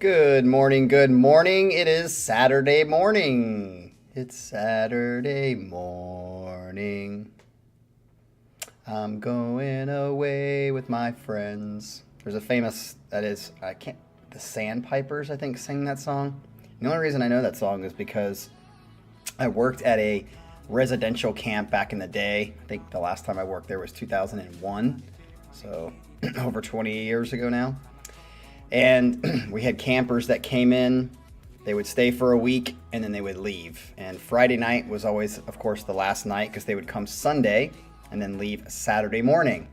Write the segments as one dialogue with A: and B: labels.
A: Good morning, good morning. It is Saturday morning. It's Saturday morning. I'm going away with my friends. There's a famous, the Sandpipers, I think, sing that song. The only reason I know that song is because I worked at a residential camp back in the day. I think the last time I worked there was 2001. So over 20 years ago now. And we had campers that came in. They would stay for a week and then they would leave. And Friday night was always, of course, the last night because they would come Sunday and then leave Saturday morning.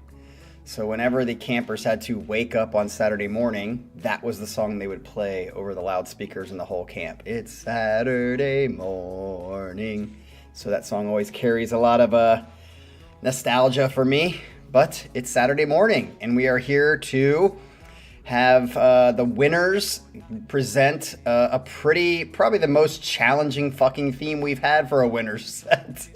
A: So whenever the campers had to wake up on Saturday morning, that was the song they would play over the loudspeakers in the whole camp. It's Saturday morning. So that song always carries a lot of nostalgia for me. But it's Saturday morning and we are here to have the winners present probably the most challenging fucking theme we've had for a winner's set.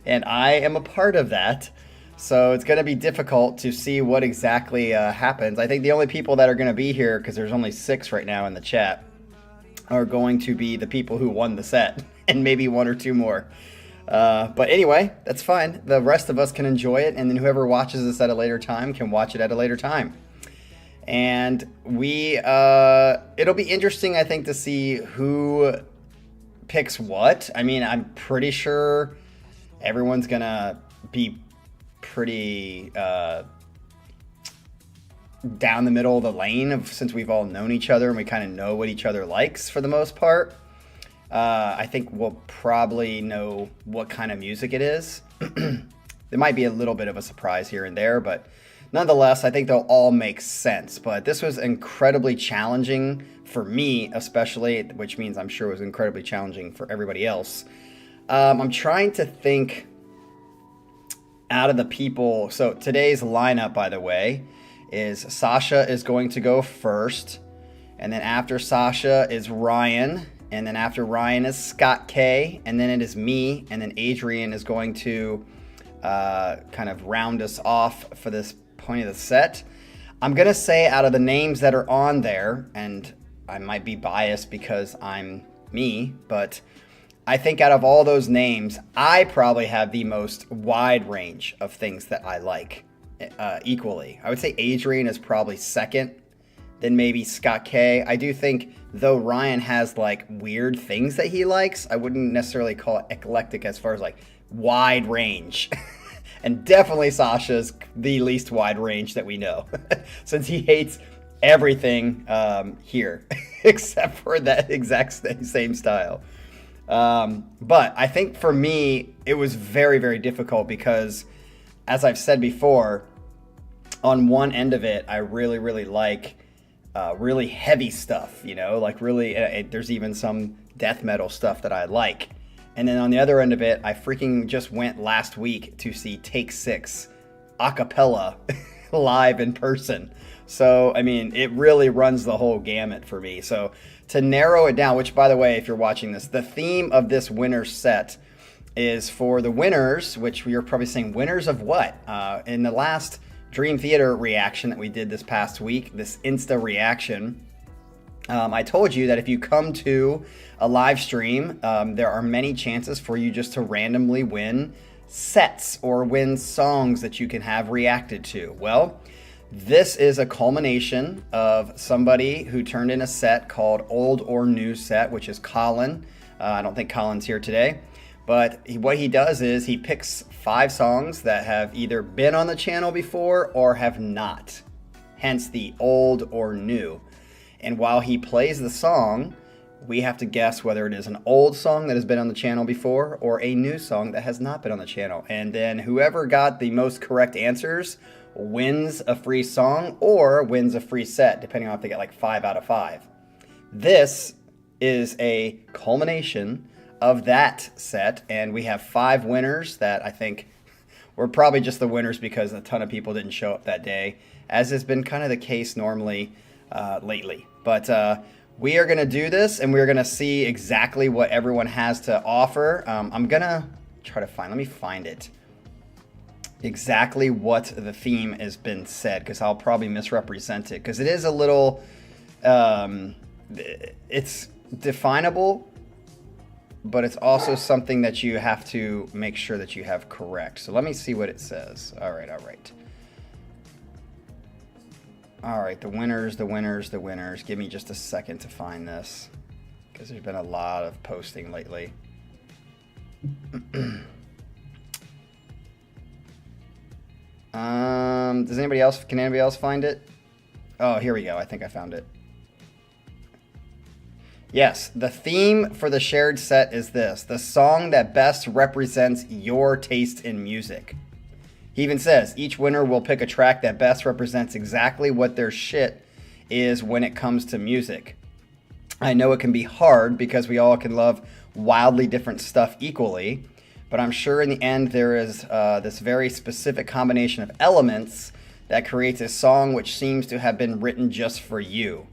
A: And I am a part of that. So it's going to be difficult to see what exactly happens. I think the only people that are going to be here, because there's only 6 right now in the chat, are going to be the people who won the set and maybe 1 or 2 more. But anyway, that's fine. The rest of us can enjoy it. And then whoever watches this at a later time can watch it at a later time. And it'll be interesting, I think, to see who picks what. I mean, I'm pretty sure everyone's going to be pretty down the middle of the lane since we've all known each other and we kind of know what each other likes for the most part. I think we'll probably know what kind of music it is. There might be a little bit of a surprise here and there, but nonetheless, I think they'll all make sense. But this was incredibly challenging for me, especially, which means I'm sure it was incredibly challenging for everybody else. I'm trying to think out of the people. So today's lineup, by the way, is Sasha is going to go first. And then after Sasha is Ryan. And then after Ryan is Scott K. And then it is me. And then Adrian is going to kind of round us off for this point of the set. I'm going to say out of the names that are on there, and I might be biased because I'm me, but I think out of all those names, I probably have the most wide range of things that I like equally. I would say Adrian is probably second, then maybe Scott K. I do think, though Ryan has like weird things that he likes, I wouldn't necessarily call it eclectic as far as like wide range. And definitely Sasha's the least wide range that we know, since he hates everything here, except for that exact same style. But I think for me, it was very, very difficult because, as I've said before, on one end of it, I really, really like really heavy stuff, like really, there's even some death metal stuff that I like. And then on the other end of it, I freaking just went last week to see Take 6 a cappella live in person. So, I mean, it really runs the whole gamut for me. So to narrow it down, which by the way, if you're watching this, the theme of this winner's set is for the winners, which you're probably saying winners of what? In the last Dream Theater reaction that we did this past week, this Insta reaction, I told you that if you come to a live stream, there are many chances for you just to randomly win sets or win songs that you can have reacted to. Well, this is a culmination of somebody who turned in a set called Old or New Set, which is Colin. I don't think Colin's here today, but what he does is he picks 5 songs that have either been on the channel before or have not, hence the old or new. And while he plays the song, we have to guess whether it is an old song that has been on the channel before or a new song that has not been on the channel. And then whoever got the most correct answers wins a free song or wins a free set, depending on if they get like 5 out of 5. This is a culmination of that set, and we have 5 winners that I think were probably just the winners because a ton of people didn't show up that day, as has been kind of the case normally lately. But we are going to do this, and we're going to see exactly what everyone has to offer. I'm going to try to let me find it. Exactly what the theme has been said, because I'll probably misrepresent it, because it is a little It's definable, but it's also something that you have to make sure that you have correct. So let me see what it says. All right. All right, the winners. Give me just a second to find this, because there's been a lot of posting lately. Can anybody else find it? Oh, here we go. I think I found it. Yes, the theme for the shared set is this: the song that best represents your taste in music. He even says each winner will pick a track that best represents exactly what their shit is when it comes to music. I know it can be hard because we all can love wildly different stuff equally, but I'm sure in the end there is this very specific combination of elements that creates a song which seems to have been written just for you.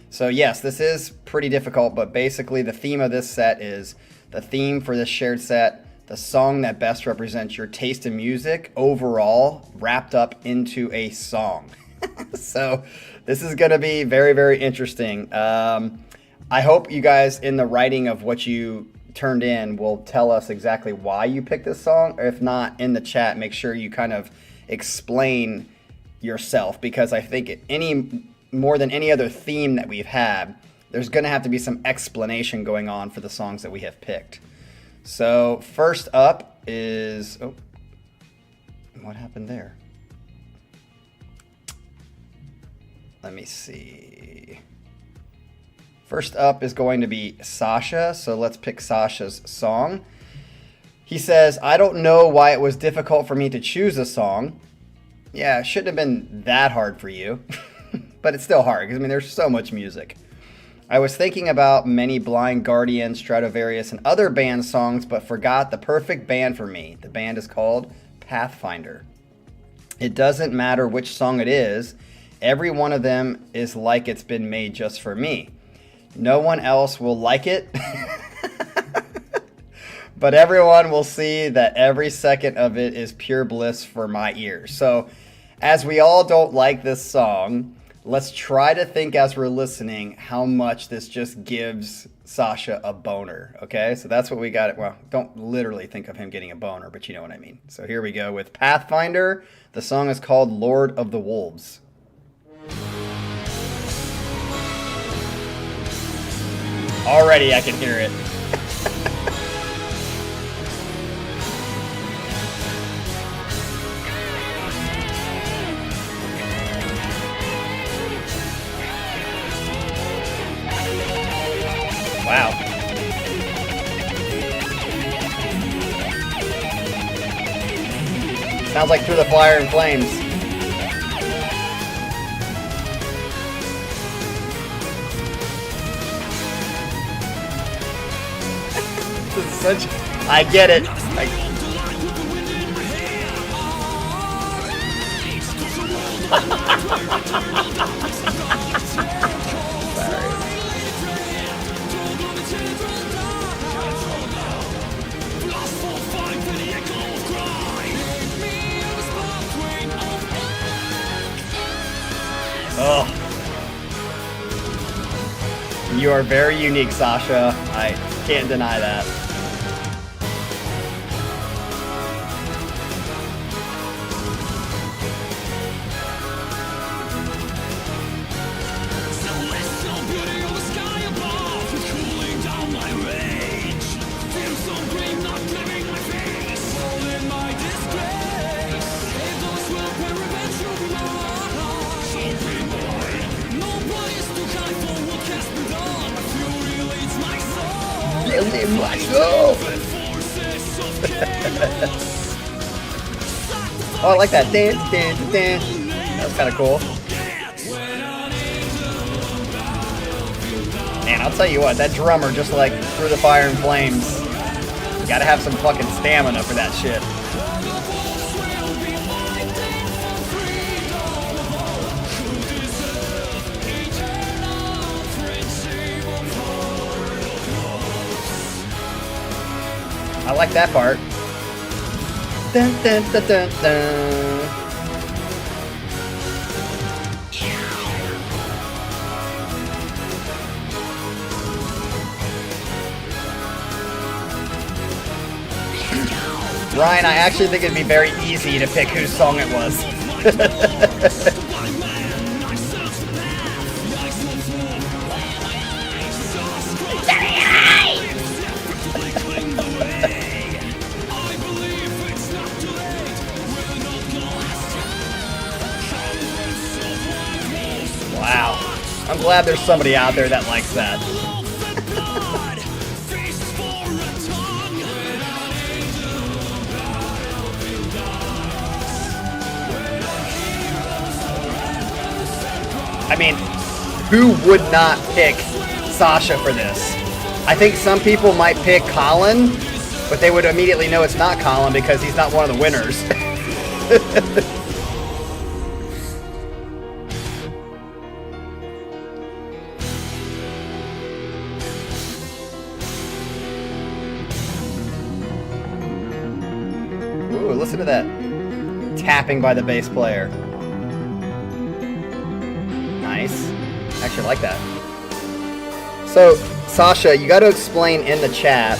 A: So yes, this is pretty difficult, but basically the theme of this set is the theme for this shared set, the song that best represents your taste in music overall, wrapped up into a song. So this is going to be very, very interesting. I hope you guys in the writing of what you turned in will tell us exactly why you picked this song, or if not, in the chat, make sure you kind of explain yourself, because I think more than any other theme that we've had, there's going to have to be some explanation going on for the songs that we have picked. So first up is, oh, what happened there? Let me see. First up is going to be Sasha, so let's pick Sasha's song. He says, I don't know why it was difficult for me to choose a song. Yeah, it shouldn't have been that hard for you. But it's still hard, because, I mean, there's so much music. I was thinking about many Blind Guardian, Stratovarius, and other band songs, but forgot the perfect band for me. The band is called Pathfinder. It doesn't matter which song it is. Every one of them is like it's been made just for me. No one else will like it. But everyone will see that every second of it is pure bliss for my ears. So, as we all don't like this song, let's try to think as we're listening how much this just gives Sasha a boner, okay? So that's what we got. Well, don't literally think of him getting a boner, but you know what I mean. So here we go with Pathfinder. The song is called Lord of the Wolves. Already I can hear it. Wow. Sounds like Through the Fire and Flames. This is such... I get it. Oh. You are very unique, Sasha. I can't deny that. Oh, I like that. Dance, dance, dance. That was kind of cool. Man, I'll tell you what, that drummer, just like Through the Fire and Flames, you gotta have some fucking stamina for that shit. I like that part. Dun, dun, dun, dun, dun. Ryan, I actually think it'd be very easy to pick whose song it was. Wow. I'm glad there's somebody out there that likes that. I mean, who would not pick Sasha for this? I think some people might pick Colin, but they would immediately know it's not Colin because he's not one of the winners. Ooh, listen to that tapping by the bass player. Nice. I actually like that. So, Sasha, you got to explain in the chat,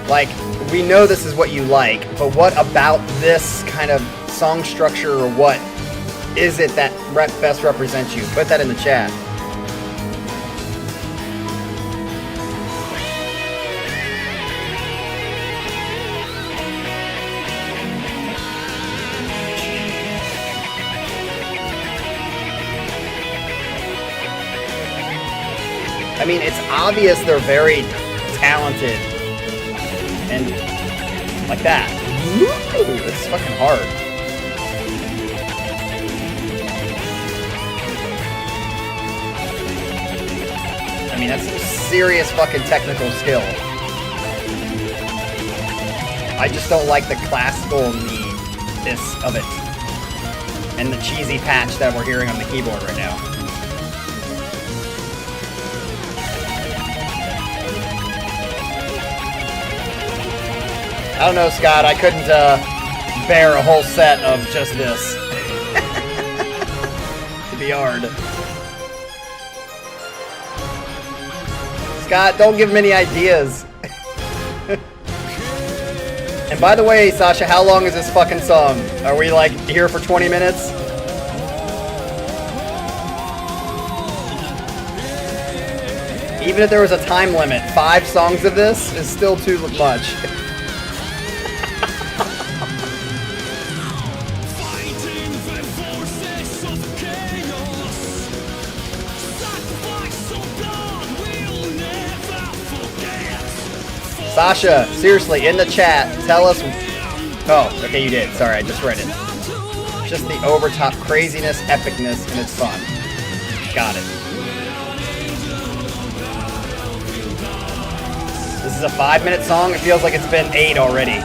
A: like, we know this is what you like, but what about this kind of song structure, or what is it that best represents you? Put that in the chat. I mean, it's obvious they're very talented. And like that. Ooh, that's fucking hard. I mean, that's some serious fucking technical skill. I just don't like the classical needness of it. And the cheesy patch that we're hearing on the keyboard right now. I don't know, Scott. I couldn't bear a whole set of just this. It'd be hard. Scott, don't give him any ideas. And by the way, Sasha, how long is this fucking song? Are we like here for 20 minutes? Even if there was a time limit, 5 songs of this is still too much. Sasha, seriously, in the chat, tell us... Oh, okay, you did. Sorry, I just read it. Just the over-top craziness, epicness, and it's fun. Got it. This is a 5-minute song. It feels like it's been 8 already.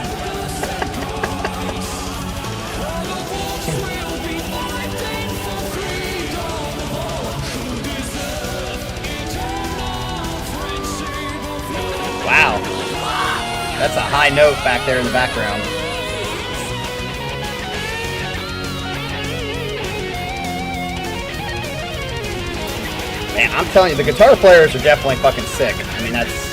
A: Wow. That's a high note back there in the background. Man, I'm telling you, the guitar players are definitely fucking sick. I mean, that's...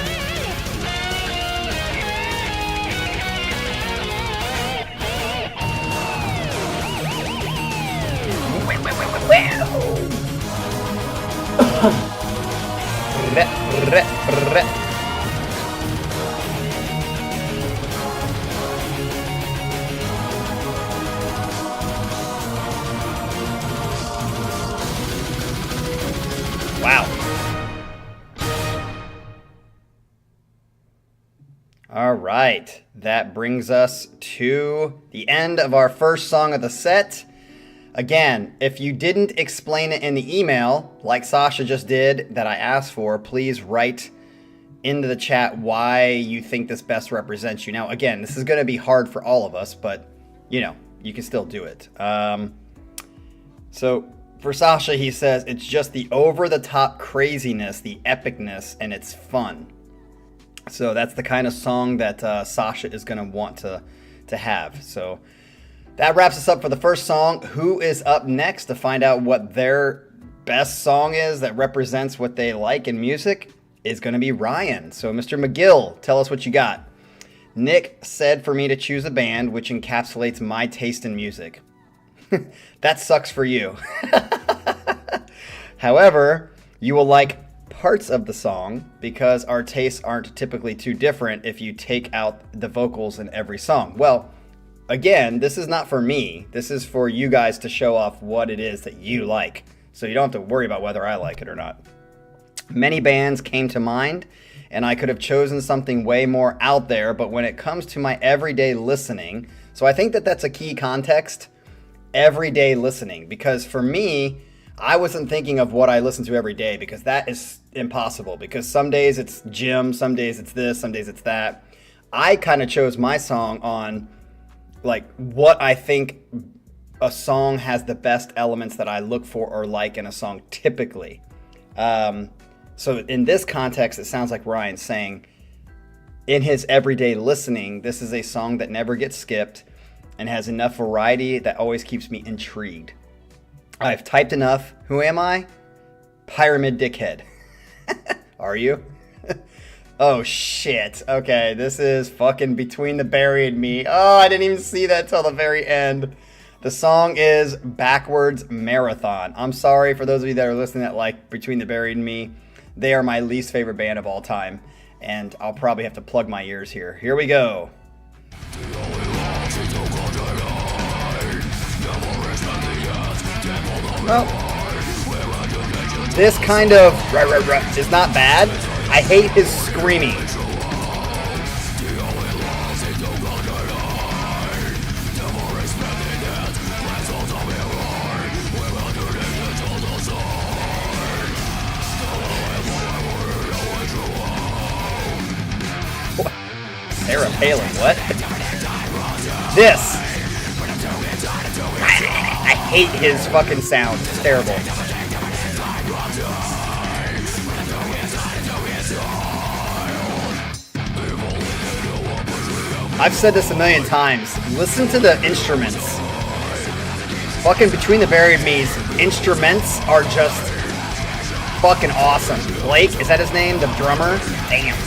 A: Wow. All right. That brings us to the end of our first song of the set. Again, if you didn't explain it in the email, like Sasha just did, that I asked for, please write into the chat why you think this best represents you. Now, again, this is going to be hard for all of us, but, you know, you can still do it. So, for Sasha, he says, it's just the over-the-top craziness, the epicness, and it's fun. So that's the kind of song that Sasha is going to want to have. So that wraps us up for the first song. Who is up next to find out what their best song is that represents what they like in music is going to be Ryan. So Mr. McGill, tell us what you got. Nick said for me to choose a band which encapsulates my taste in music. That sucks for you. However, you will like parts of the song because our tastes aren't typically too different if you take out the vocals in every song. Well, again, this is not for me. This is for you guys to show off what it is that you like. So you don't have to worry about whether I like it or not. Many bands came to mind, and I could have chosen something way more out there, but when it comes to my everyday listening, so I think that that's a key context, everyday listening, because for me, I wasn't thinking of what I listen to every day, because that is impossible, because some days it's gym, some days it's this, some days it's that. I kind of chose my song on like what I think a song has the best elements that I look for or like in a song typically. So in this context, it sounds like Ryan's saying in his everyday listening, this is a song that never gets skipped and has enough variety that always keeps me intrigued. I've typed enough. Who am I? Pyramid Dickhead. Are you? Oh shit. Okay, this is fucking Between the Berry and Me. Oh, I didn't even see that till the very end. The song is Backwards Marathon. I'm sorry for those of you that are listening that like Between the Berry and Me. They are my least favorite band of all time, and I'll probably have to plug my ears here. Here we go. Well, this kind of is not bad. I hate his screaming. Sarah Palin, what? This! I hate his fucking sound. It's terrible. I've said this a million times. Listen to the instruments. Fucking Between the Berry and Me's instruments are just fucking awesome. Blake, is that his name? The drummer? Damn.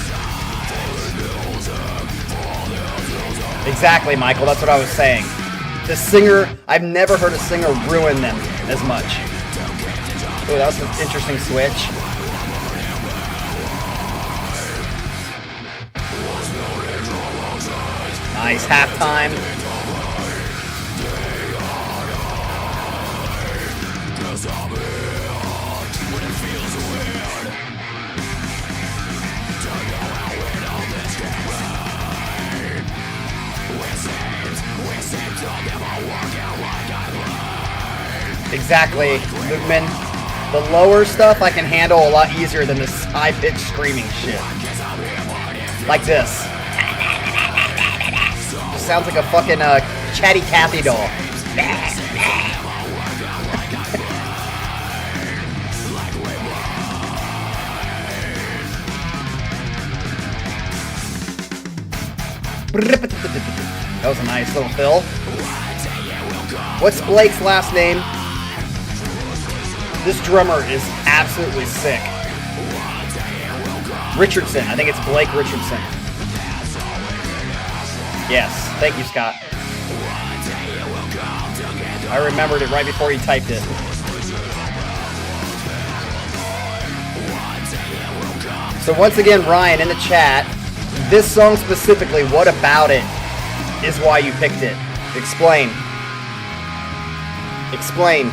A: Exactly, Michael. That's what I was saying. The singer, I've never heard a singer ruin them as much. Oh, that was an interesting switch. Nice halftime. Exactly, Lukeman. The lower stuff I can handle a lot easier than this high-pitched screaming shit. Like this. Just sounds like a fucking Chatty Cathy doll. That was a nice little fill. What's Blake's last name? This drummer is absolutely sick. Richardson. I think it's Blake Richardson. Yes. Thank you, Scott. I remembered it right before he typed it. So once again, Ryan, in the chat, this song specifically, what about it is why you picked it? Explain. Explain.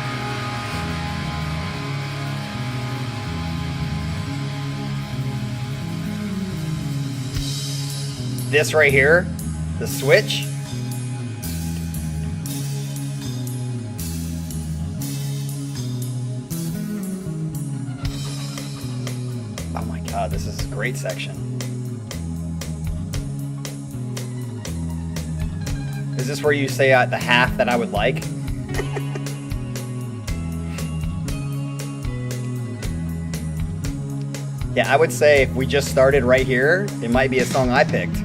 A: This right here, the switch. Oh my God, this is a great section. Is this where you say the half that I would like? Yeah, I would say if we just started right here, it might be a song I picked.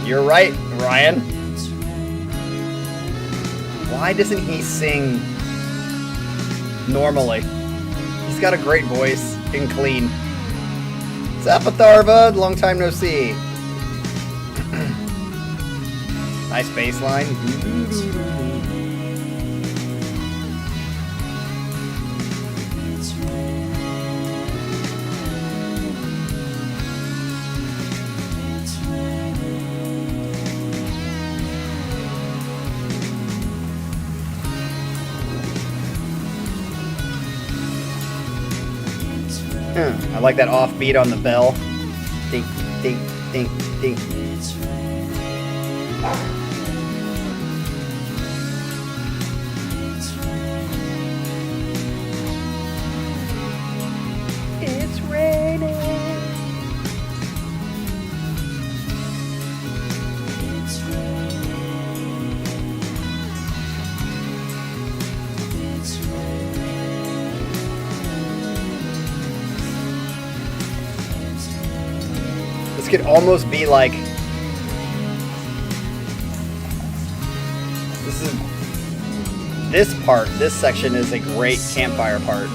A: You're right, Ryan. Why doesn't he sing normally? He's got a great voice and clean. Zapathar, bud. Long time no see. Nice bass line. I like that offbeat on the bell. Ding, ding, ding, ding. It's raining. This could almost be like, this section is a great campfire part.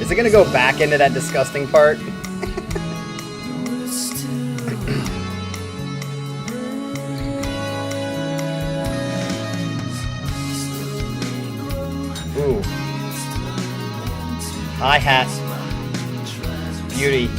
A: Is it gonna go back into that disgusting part? Ooh. Hi-hat. Beauty.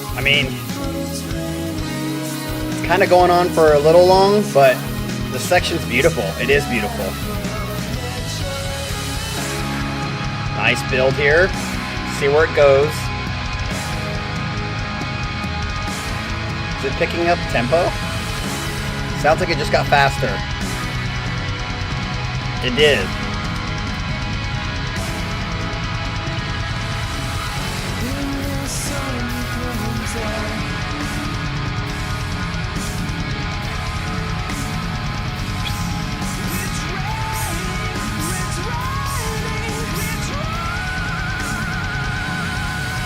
A: I mean, it's kind of going on for a little long, but the section's beautiful. It is beautiful. Nice build here. See where it goes. Is it picking up tempo? Sounds like it just got faster. It did.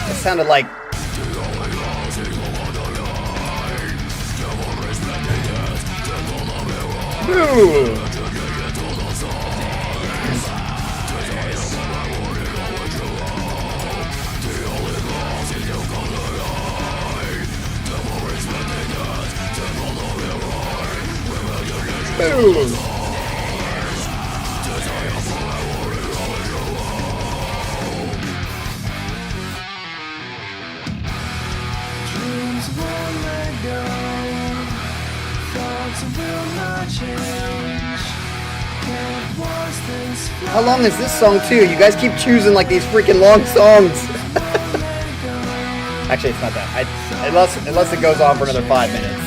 A: It sounded like ooh. Boom. How long is this song too? You guys keep choosing like these freaking long songs. Actually, it's not that. Unless it goes on for another 5 minutes.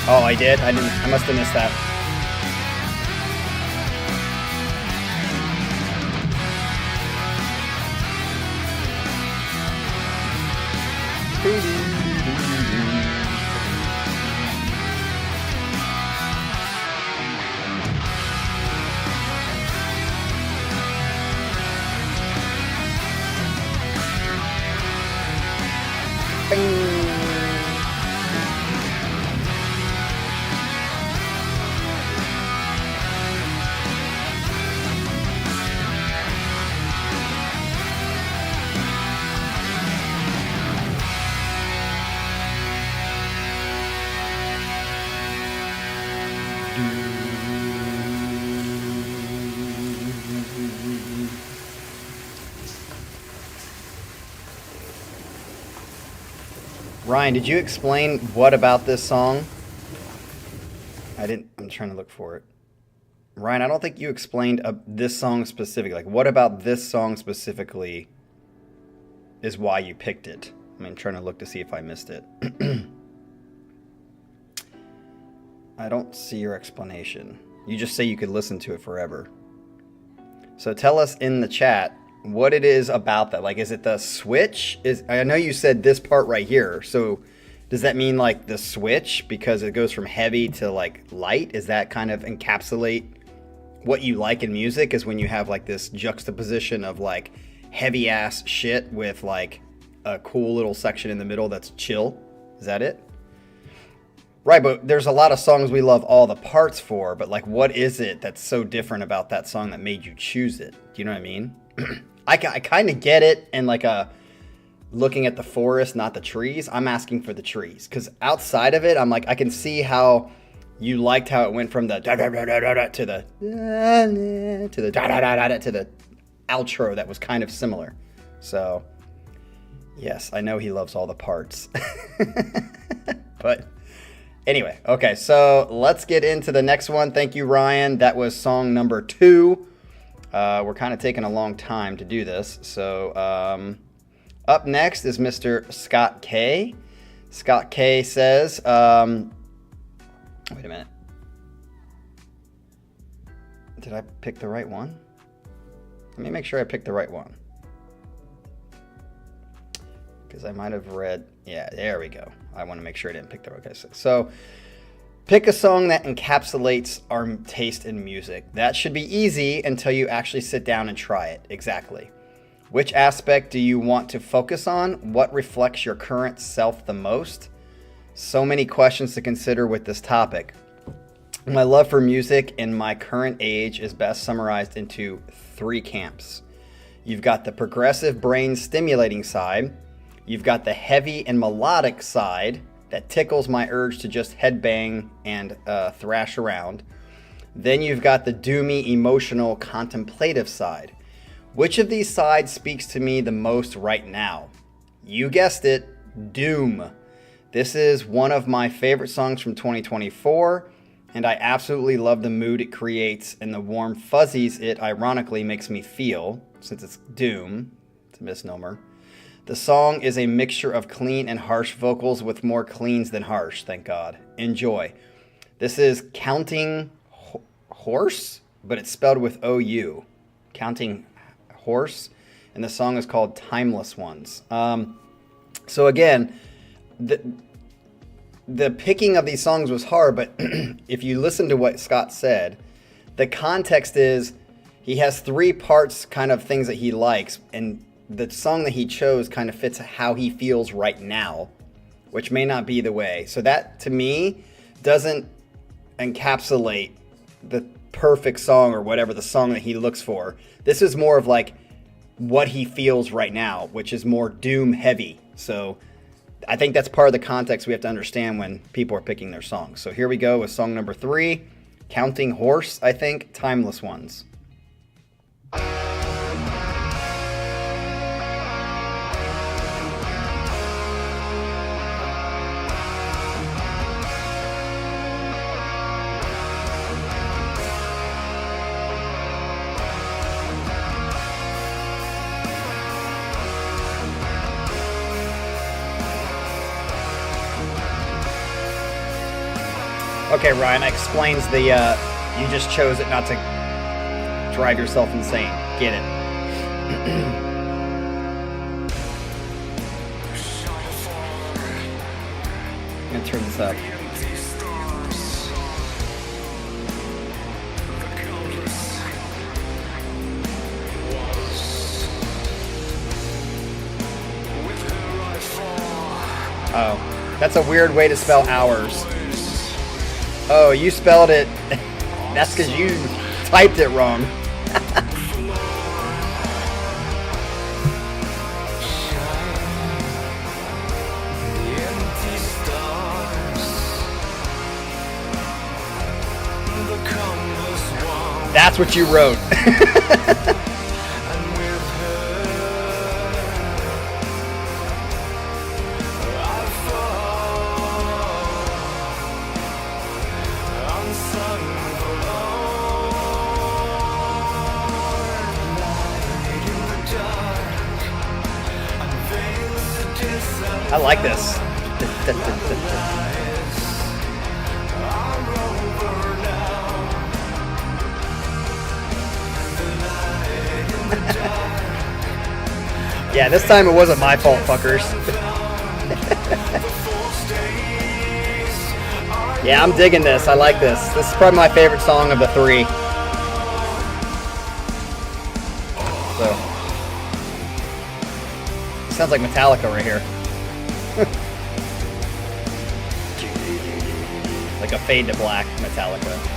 A: Oh, I did? I must have missed that. Ryan, did you explain what about this song? I'm trying to look for it. Ryan, I don't think you explained this song specifically. Like, what about this song specifically is why you picked it? I mean, trying to look to see if I missed it. I don't see your explanation. You just say you could listen to it forever. So tell us in the chat what it is about that. Like, is it the switch? I know you said this part right here. So does that mean like the switch because it goes from heavy to like light? Is that kind of encapsulate what you like in music, is when you have like this juxtaposition of like heavy ass shit with like a cool little section in the middle that's chill? Is that it? Right, but there's a lot of songs we love all the parts for, but like what is it that's so different about that song that made you choose it? Do you know what I mean? I kind of get it, and like looking at the forest, not the trees. I'm asking for the trees, because outside of it, I'm like, I can see how you liked how it went from the da da da da da to the to the da da da da to the outro that was kind of similar. So yes, I know he loves all the parts. But anyway, okay, so let's get into the next one. Thank you, Ryan. That was song number 2. We're kind of taking a long time to do this. So up next is Mr. Scott K. Scott K says, wait a minute. Did I pick the right one? Let me make sure I picked the right one. Because I might have read, yeah, there we go. I want to make sure I didn't pick the right one. So pick a song that encapsulates our taste in music. That should be easy until you actually sit down and try it. Exactly. Which aspect do you want to focus on? What reflects your current self the most? So many questions to consider with this topic. My love for music in my current age is best summarized into 3 camps. You've got the progressive brain stimulating side. You've got the heavy and melodic side that tickles my urge to just headbang and thrash around. Then you've got the doomy, emotional, contemplative side. Which of these sides speaks to me the most right now? You guessed it, doom. This is one of my favorite songs from 2024, and I absolutely love the mood it creates and the warm fuzzies it ironically makes me feel, since it's doom. It's a misnomer. The song is a mixture of clean and harsh vocals with more cleans than harsh, thank God. Enjoy. This is Counting Horse, but it's spelled with O-U. Counting Horse, and the song is called Timeless Ones. So again, the picking of these songs was hard, but if you listen to what Scott said, the context is he has 3 parts, kind of things that he likes, and the song that he chose kind of fits how he feels right now, which may not be the way. So that, to me, doesn't encapsulate the perfect song or whatever the song that he looks for. This is more of like what he feels right now, which is more doom heavy. So I think that's part of the context we have to understand when people are picking their songs. So here we go with song number 3, Counting Horse, I think, Timeless Ones. Okay, Ryan, that explains the, you just chose it not to drive yourself insane. Get it. I'm going to turn this up. Oh, that's a weird way to spell hours. Oh, you spelled it. That's because you typed it wrong. That's what you wrote. I like this. Yeah, this time it wasn't my fault, fuckers. Yeah, I'm digging this. I like this. This is probably my favorite song of the three. So, sounds like Metallica right here. Like a fade to black Metallica.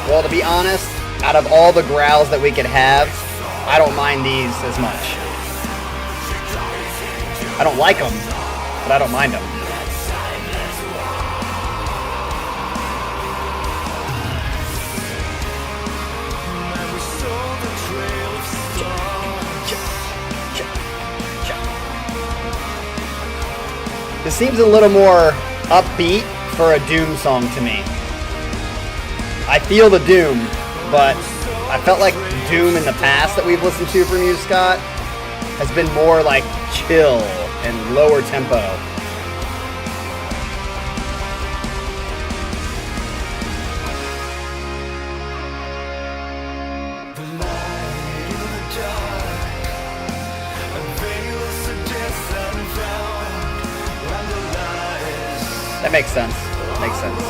A: Well, to be honest, out of all the growls that we could have, I don't mind these as much. I don't like them, but I don't mind them. This seems a little more upbeat for a Doom song to me. I feel the Doom, but I felt like Doom in the past that we've listened to from you, Scott, has been more like chill and lower tempo. That makes sense. Makes sense.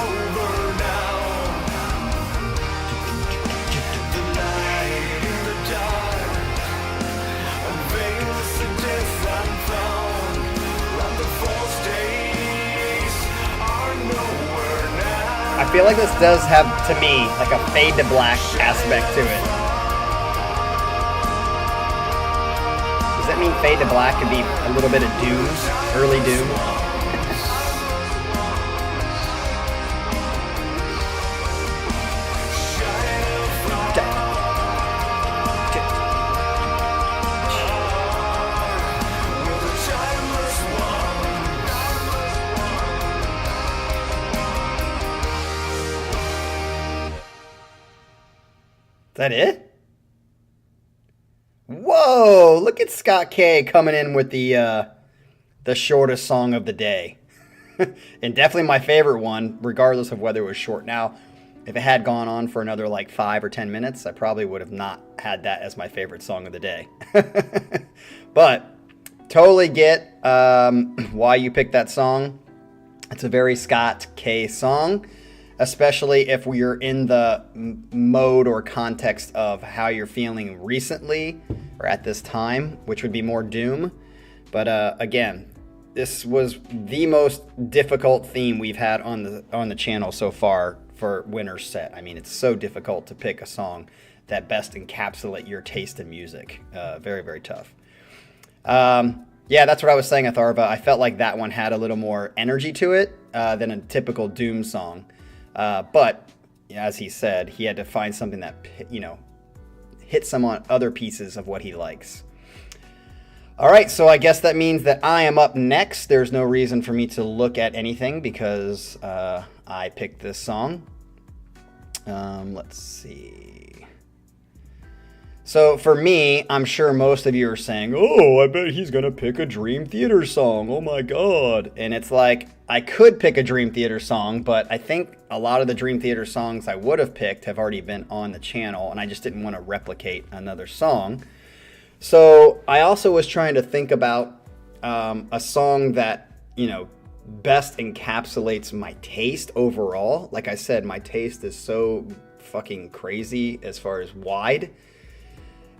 A: I feel like this does have, to me, like a fade to black aspect to it. Does that mean fade to black could be a little bit of Doom, early Doom? Is that it? Whoa! Look at Scott K coming in with the shortest song of the day, and definitely my favorite one, regardless of whether it was short. Now, if it had gone on for another like 5 or 10 minutes, I probably would have not had that as my favorite song of the day. But totally get why you picked that song. It's a very Scott K song. Especially if we're in the mode or context of how you're feeling recently or at this time, which would be more Doom. But again, this was the most difficult theme we've had on the channel so far for Winter's Set. I mean, it's so difficult to pick a song that best encapsulate your taste in music. Very, very tough. Yeah, that's what I was saying, Atharva. I felt like that one had a little more energy to it than a typical Doom song. But as he said, he had to find something that, hit some on other pieces of what he likes. All right, so I guess that means that I am up next. There's no reason for me to look at anything because I picked this song. Let's see. So for me, I'm sure most of you are saying, oh, I bet he's going to pick a Dream Theater song. Oh my God. And it's like, I could pick a Dream Theater song, but I think a lot of the Dream Theater songs I would have picked have already been on the channel, and I just didn't want to replicate another song. So I also was trying to think about a song that, best encapsulates my taste overall. Like I said, my taste is so fucking crazy as far as wide.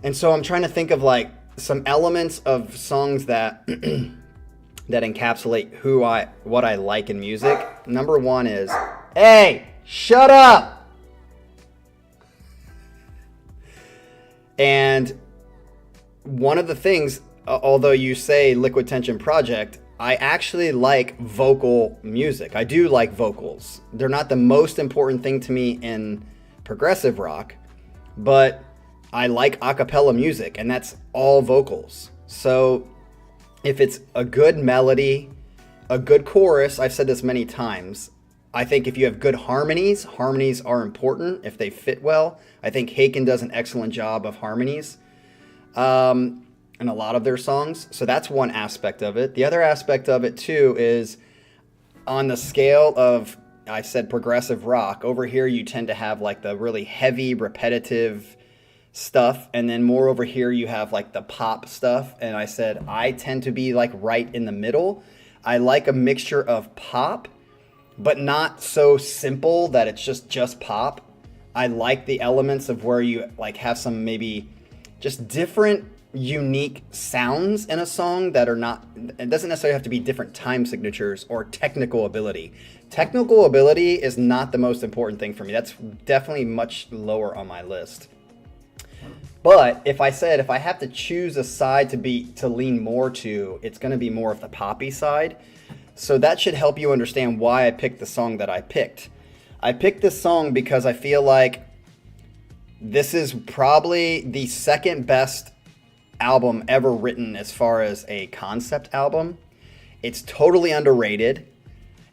A: And so I'm trying to think of like some elements of songs that that encapsulate what I like in music. Number one is, hey, shut up. And one of the things, although you say Liquid Tension Project, I actually like vocal music. I do like vocals. They're not the most important thing to me in progressive rock, but I like a cappella music, and that's all vocals. So if it's a good melody, a good chorus, I've said this many times, I think if you have good harmonies, harmonies are important if they fit well. I think Haken does an excellent job of harmonies in a lot of their songs. So that's one aspect of it. The other aspect of it too is on the scale of, I said progressive rock, over here you tend to have like the really heavy, repetitive stuff, and then more over here you have like the pop stuff. And I said I tend to be like right in the middle. I like a mixture of pop, but not so simple that it's just pop. I like the elements of where you like have some maybe just different unique sounds in a song that are not, it doesn't necessarily have to be different time signatures or technical ability. Technical ability is not the most important thing for me. That's definitely much lower on my list. But if I have to choose a side to lean more to, it's going to be more of the poppy side. So that should help you understand why I picked the song that I picked. I picked this song because I feel like this is probably the second best album ever written as far as a concept album. It's totally underrated.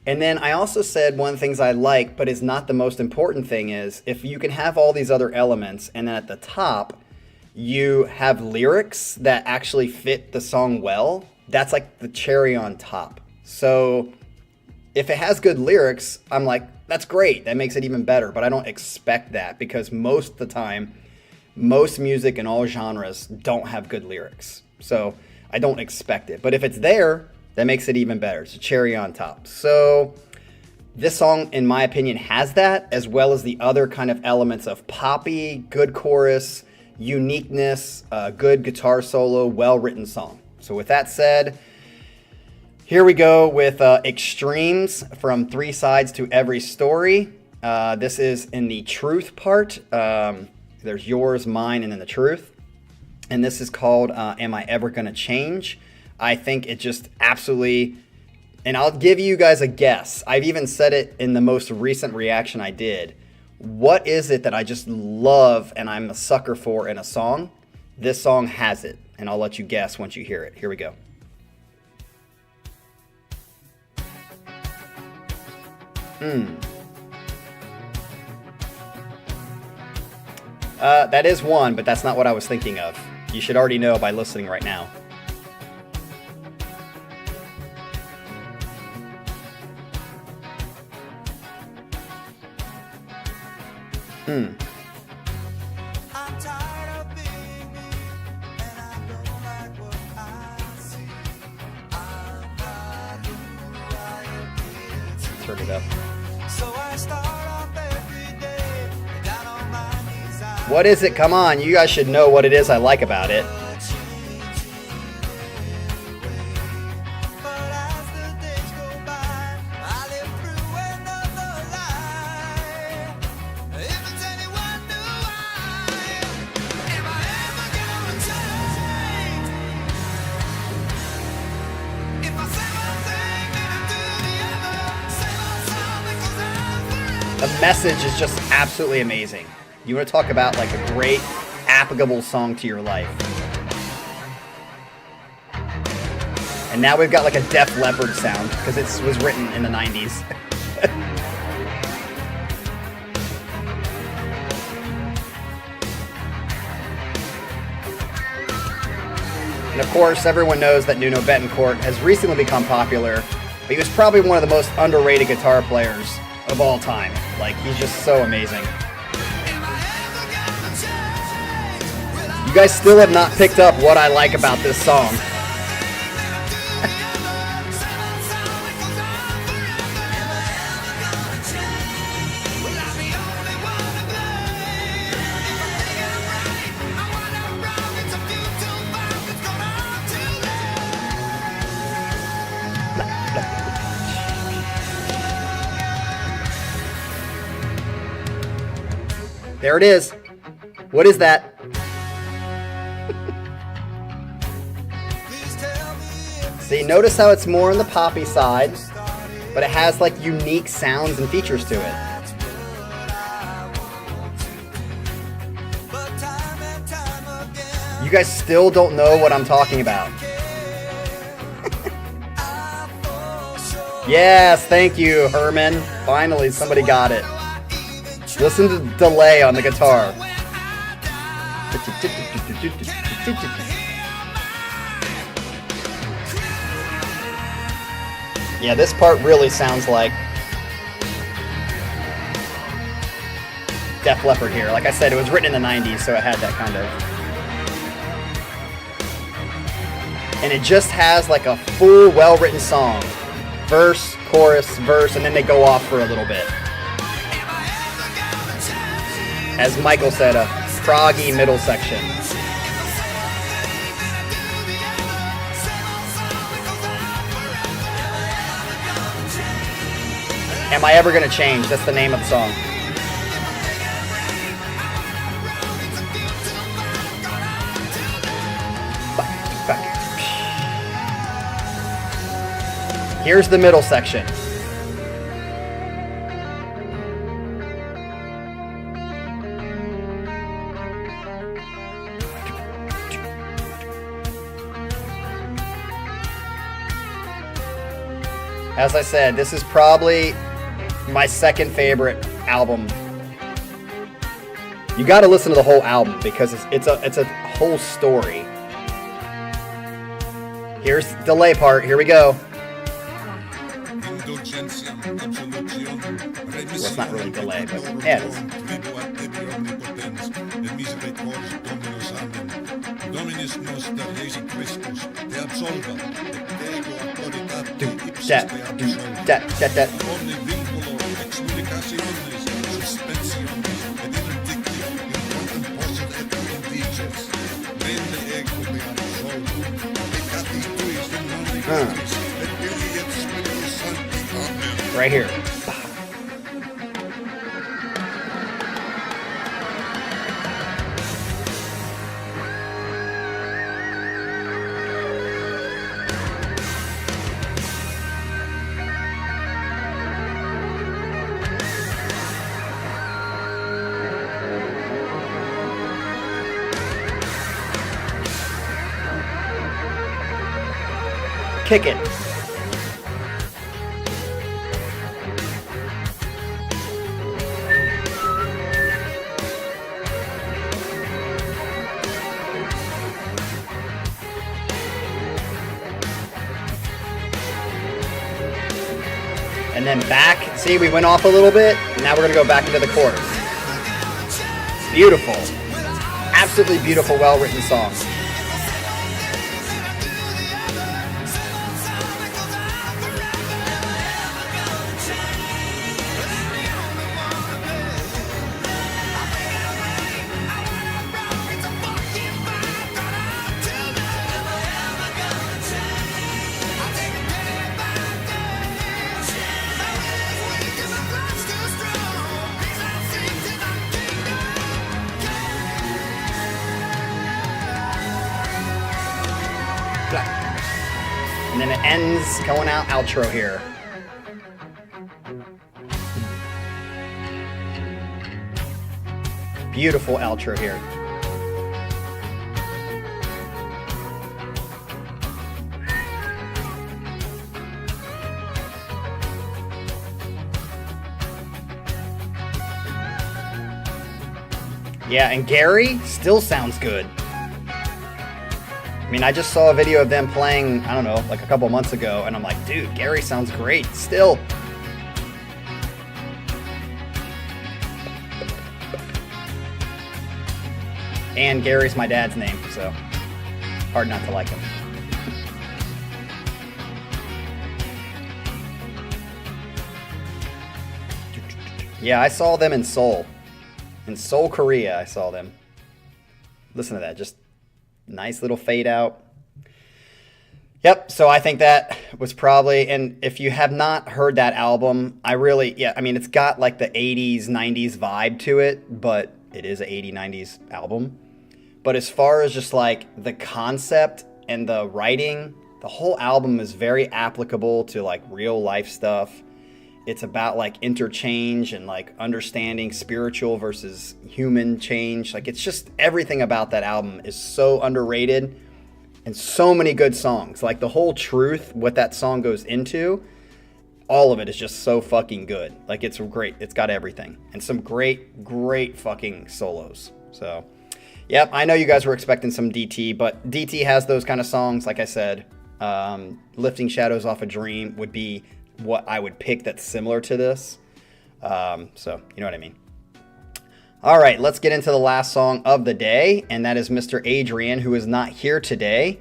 A: And then I also said one of the things I like, but is not the most important thing, is if you can have all these other elements and then at the top you have lyrics that actually fit the song well, that's like the cherry on top. So if it has good lyrics, I'm like, that's great. That makes it even better. But I don't expect that, because most of the time, most music in all genres don't have good lyrics. So I don't expect it. But if it's there, that makes it even better. It's a cherry on top. So this song, in my opinion, has that, as well as the other kind of elements of poppy, good chorus, uniqueness, good guitar solo, well-written song. So with that said, here we go with Extremes from Three Sides to Every Story. This is in the truth part. There's yours, mine, and then the truth. And this is called Am I Ever Gonna Change? I think it just absolutely, and I'll give you guys a guess. I've even said it in the most recent reaction I did. What is it that I just love and I'm a sucker for in a song? This song has it, and I'll let you guess once you hear it. Here we go. That is one, but that's not what I was thinking of. You should already know by listening right now. I'm tired of being me, and I don't like what I see. I'm not who I am. Turn it up. So I start off every day, down on my knees. What is it? Come on, you guys should know what it is I like about it. The message is just absolutely amazing. You want to talk about like a great applicable song to your life. And now we've got like a Def Leppard sound because it was written in the 90s. And of course, everyone knows that Nuno Bettencourt has recently become popular, but he was probably one of the most underrated guitar players of all time. Like, he's just so amazing. You guys still have not picked up what I like about this song. There it is. What is that? See, notice how it's more on the poppy side, but it has like unique sounds and features to it. You guys still don't know what I'm talking about. Yes, thank you, Herman. Finally, somebody got it. Listen to the delay on the guitar. Yeah, this part really sounds like Def Leppard here. Like I said, it was written in the 90s, so it had that kind of... And it just has like a full, well-written song. Verse, chorus, verse, and then they go off for a little bit. As Michael said, a proggy middle section. Am I Ever Gonna Change? That's the name of the song. Here's the middle section. As I said, this is probably my second favorite album. You got to listen to the whole album because it's a whole story. Here's the delay part. Here we go. Well, it's not really delay, but yeah, it is. Right here. Kick it. And then back. See, we went off a little bit. Now we're going to go back into the chorus. Beautiful. Absolutely beautiful, well-written song. And then it ends going out outro here. Beautiful outro here. Yeah, and Gary still sounds good. I mean, I just saw a video of them playing, I don't know, like a couple months ago, and I'm like, dude, Gary sounds great still. And Gary's my dad's name, so hard not to like him. Yeah, I saw them in Seoul. In Seoul, Korea, I saw them. Listen to that, just nice little fade out. Yep, so I think that was probably, and if you have not heard that album, I mean, it's got like the 80s, 90s vibe to it, but it is an 80s, 90s album. But as far as just like the concept and the writing, The whole album is very applicable to like real life stuff. It's about like interchange and like understanding spiritual versus human change. Like it's just everything about that album is so underrated, and so many good songs. Like the whole truth, what that song goes into, all of it is just so fucking good. Like it's great. It's got everything and some great fucking solos. So, yep, I know you guys were expecting some DT, but DT has those kind of songs. Like I said, Lifting Shadows Off a Dream would be what I would pick that's similar to this. So, you know what I mean. All right, let's get into the last song of the day, and that is Mr. Adrian, who is not here today.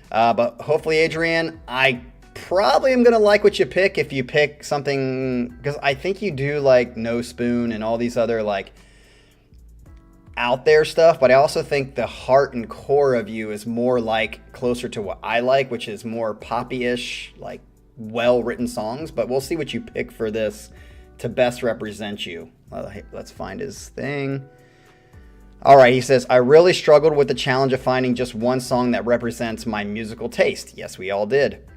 A: But hopefully, Adrian, I probably am going to like what you pick if you pick something, because I think you do like No Spoon and all these other like out there stuff, but I also think the heart and core of you is more like closer to what I like, which is more poppy-ish, like well-written songs. But we'll see what you pick for this to best represent you. Let's find his thing. All right, he says, I really struggled with the challenge of finding just one song that represents my musical taste. Yes, we all did.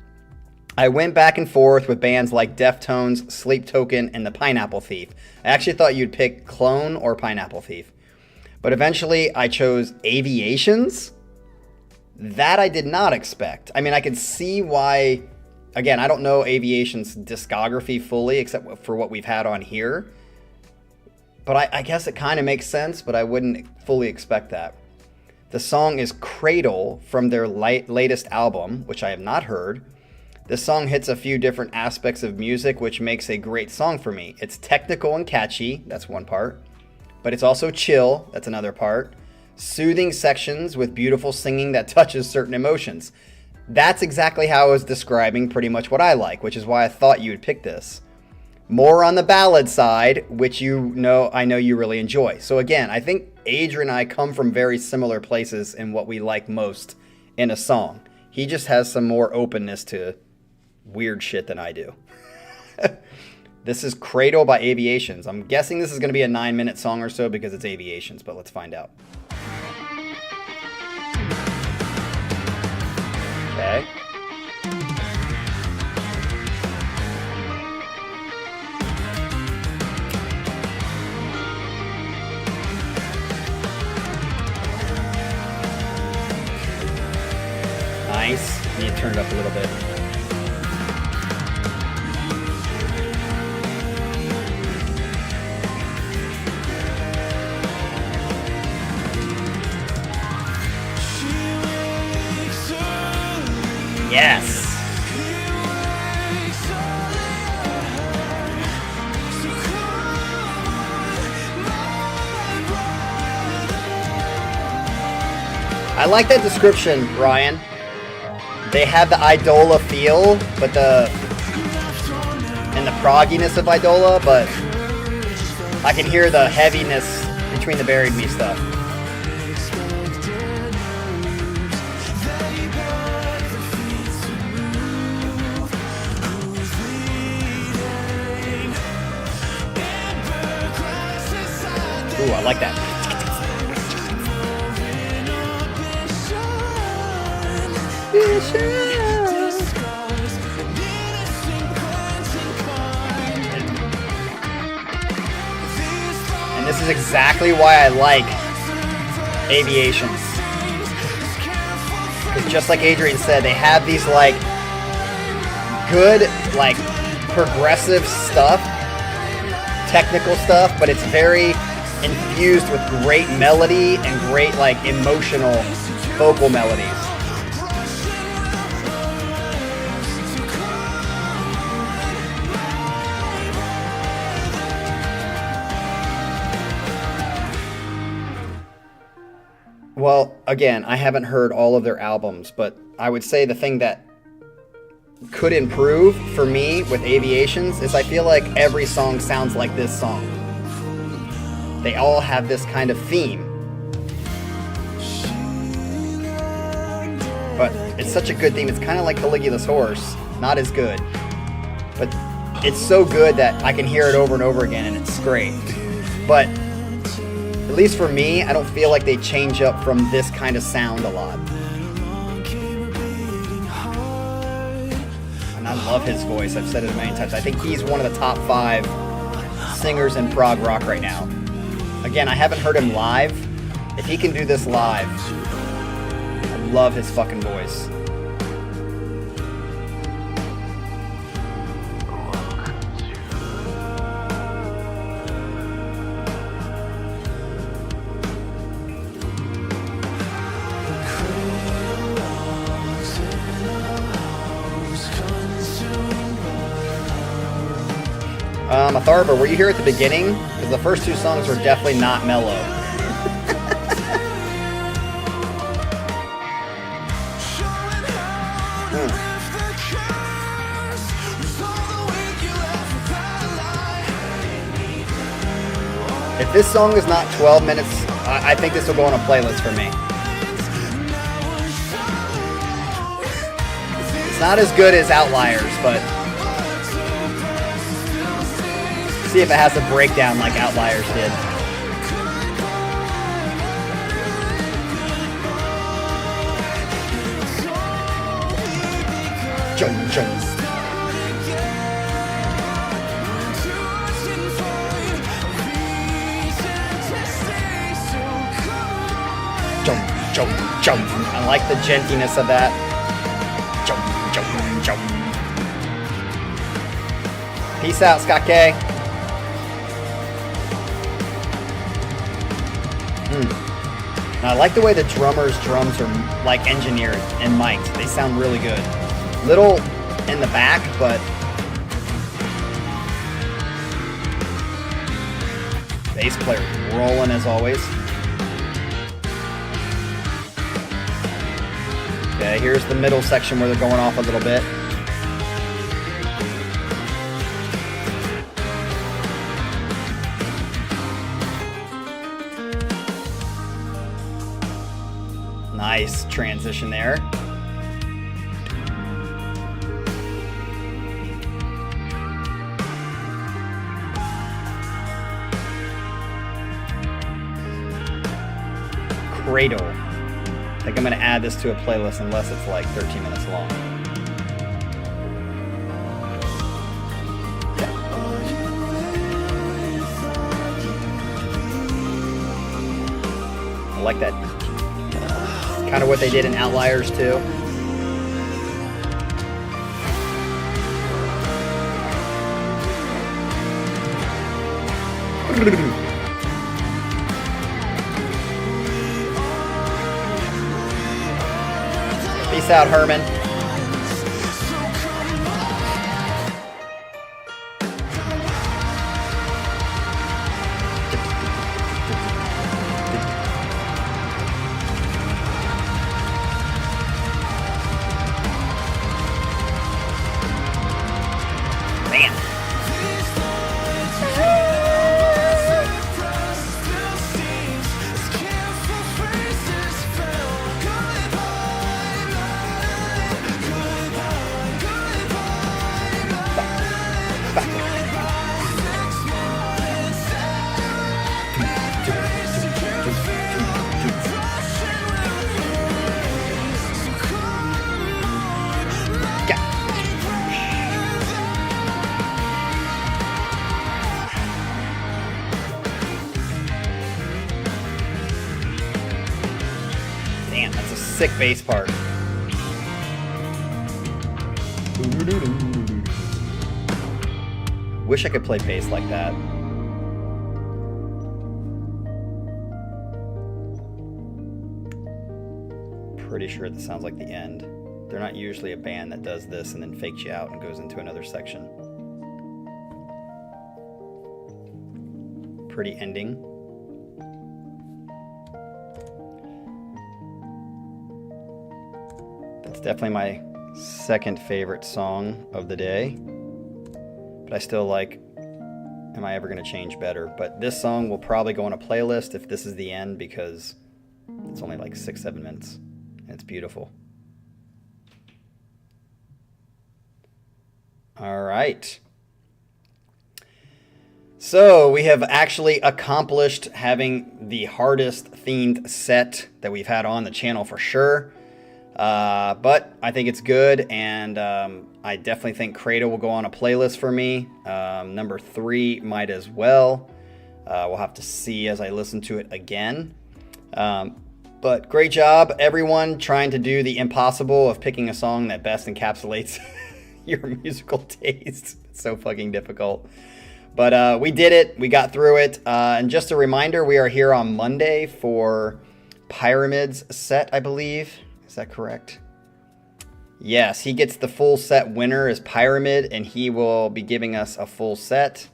A: I went back and forth with bands like Deftones, Sleep Token, and the Pineapple Thief. I actually thought you'd pick Clone or Pineapple Thief. But eventually I chose Aviations. That I did not expect. I mean, I could see why. Again, I don't know Aviations' discography fully, except for what we've had on here. But I guess it kind of makes sense, but I wouldn't fully expect that. The song is Cradle from their latest album, which I have not heard. This song hits a few different aspects of music, which makes a great song for me. It's technical and catchy, that's one part. But it's also chill, that's another part. Soothing sections with beautiful singing that touches certain emotions. That's exactly how I was describing pretty much what I like, which is why I thought you would pick this. More on the ballad side, which I know you really enjoy. So again, I think Adrian and I come from very similar places in what we like most in a song. He just has some more openness to weird shit than I do. This is Cradle by Aviations. I'm guessing this is going to be a 9-minute song or so because it's Aviations, but let's find out. Okay. Nice. Need to turn it up a little bit. Yes. I like that description, Ryan. They have the Idola feel, but the progginess of Idola, but I can hear the heaviness between the Buried Me stuff. Ooh, I like that. And this is exactly why I like Aviations. Because just like Adrian said, they have these like good, like progressive stuff, technical stuff, but it's very infused with great melody and great like emotional vocal melodies. Well, again, I haven't heard all of their albums, but I would say the thing that could improve for me with Aviations is I feel like every song sounds like this song. They all have this kind of theme. But it's such a good theme. It's kind of like Caligula's Horse. Not as good. But it's so good that I can hear it over and over again, and it's great. But at least for me, I don't feel like they change up from this kind of sound a lot. I love his voice. I've said it a million times. I think he's one of the top 5 singers in prog rock right now. Again, I haven't heard him live. If he can do this live, I love his fucking voice. Atharva, were you here at the beginning? Because the first 2 songs were definitely not mellow. If this song is not 12 minutes, I think this will go on a playlist for me. It's not as good as Outliers, but see if it has a breakdown like Outliers did. Jump, jump. Jump, jump, jump. I like the gentiness of that. Jump, jump, jump. Peace out, Scott K. And I like the way the drums are like engineered and mic'd. They sound really good. Little in the back, but bass player rolling as always. Okay, here's the middle section where they're going off a little bit. Nice transition there. Cradle. I think I'm going to add this to a playlist unless it's like 13 minutes long. I like that. Kind of what they did in Outliers too. Peace out, Herman. Damn, that's a sick bass part. Wish I could play bass like that. Pretty sure this sounds like the end. They're not usually a band that does this and then fakes you out and goes into another section. Pretty ending. That's definitely my second favorite song of the day. But I still like, am I ever going to change better? But this song will probably go on a playlist if this is the end because it's only like 6-7 minutes. And it's beautiful. All right. So we have actually accomplished having the hardest themed set that we've had on the channel for sure. But I think it's good, and I definitely think Credo will go on a playlist for me. Number 3 might as well. We'll have to see as I listen to it again. But great job, everyone, trying to do the impossible of picking a song that best encapsulates your musical taste. It's so fucking difficult. But we did it. We got through it. And just a reminder, we are here on Monday for Pyramid's set, I believe. Is that correct? Yes, he gets the full set winner is Pyramid, and he will be giving us a full set.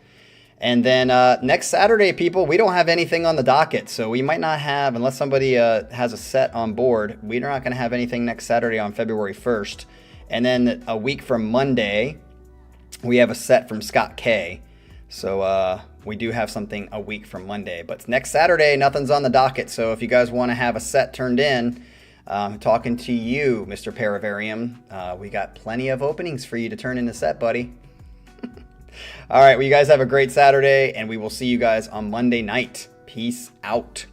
A: And then next Saturday, people, we don't have anything on the docket, so we might not have, unless somebody has a set on board, we're not going to have anything next Saturday on February 1st. And then a week from Monday, we have a set from Scott K. So we do have something a week from Monday. But next Saturday, nothing's on the docket, so if you guys want to have a set turned in, talking to you, Mr. Paravarium, we got plenty of openings for you to turn in a set, buddy. All right, well, you guys have a great Saturday, and we will see you guys on Monday night. Peace out.